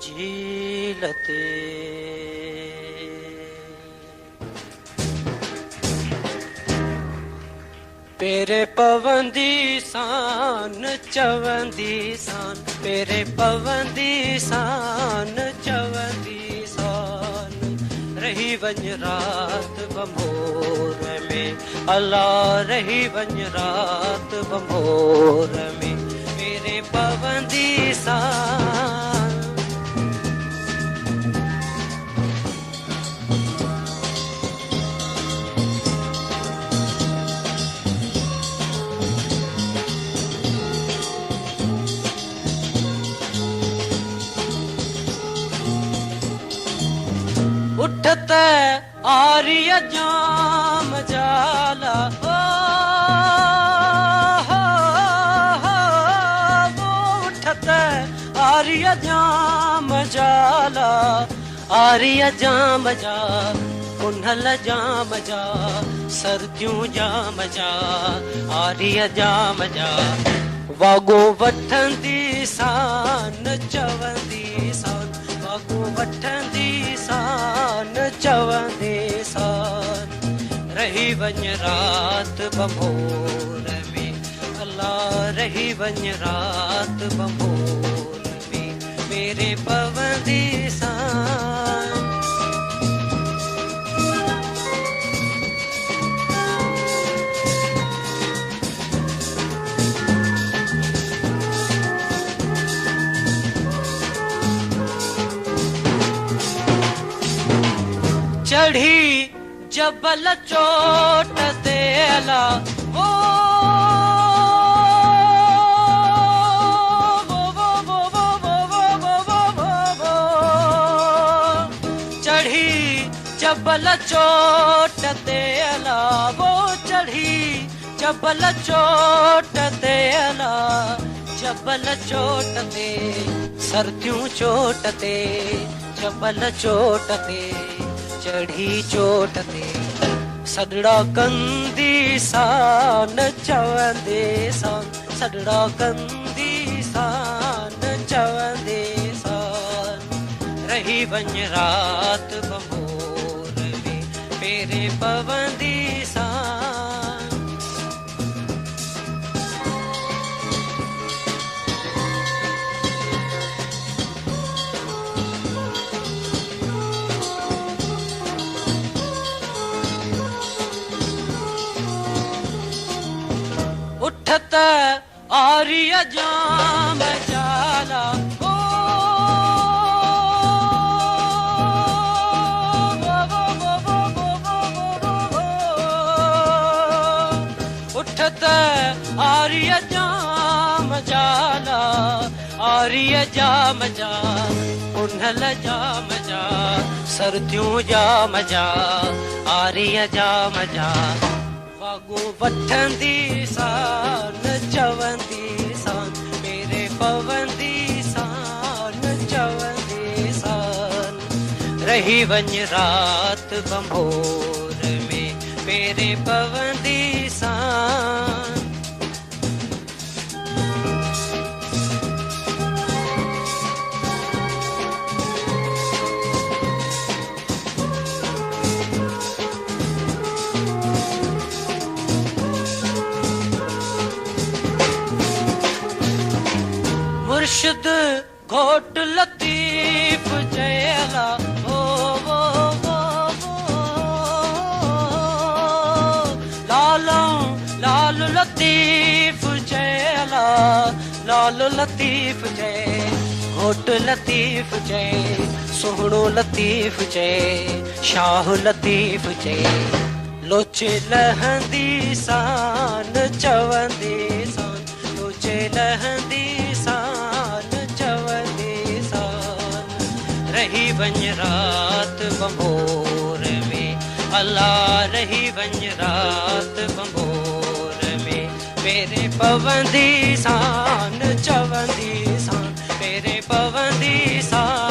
झीलते पेरे पवंदी सान चवंदी सान पेरे पवंदी सान चवंदी सान रही वञ रात बंभोर में अल्लाह रही वञ रात बंभोर में पेरे पवंदी सान उठते आर्य जाम जाला वो उठते आर्य जाम जाला आर्य जाम जा कुन्हल जाम जा सर्दियों जाम जा आर्य जाम जा वागो वठंदी सान चवंदी सान वागो वठंदी सान चवंदी सान रही वञ रात बंभोर में अल्लाह रही वञ रात बंभोर में मेरे पवंदी सान चढ़ी जबल चोट देला वो चढ़ी जबल चोट देला वो चढ़ी जबल चोट देला जबल चोट दे सर्दियों चोट दे जबल चोट दे चढ़ी चोट ते सदड़ा कंदी सान चवंदे सान सदड़ा कंदी सान चवंदे सान रही वञ रात बंभोर में पेरे पवंदी सान उठत आर्य जाम जाला ओ उठत आर्य जाम जाला आर्य जाम जा कुन्हल जाम जा सर्दियों जाम जा आर्य जाम जा वागो वठंदी सान चवंदी सान मेरे पवंदी सान चवंदी सान रही वञ रात बंभोर में मेरे पवंदी सान मुर्शिद घोट लतीफ जयला ओ लाल लतीफ जयला लाल लतीफ जय घोट लतीफ जय सोहणो लतीफ जय शाह लतीफ जय लोचे लहंदी सान चवंदी सान लोचे लहंदी सान ला रही वंज रात बंबोर में मेरे पवंदी सान चवंदी सान मेरे पवंदी सान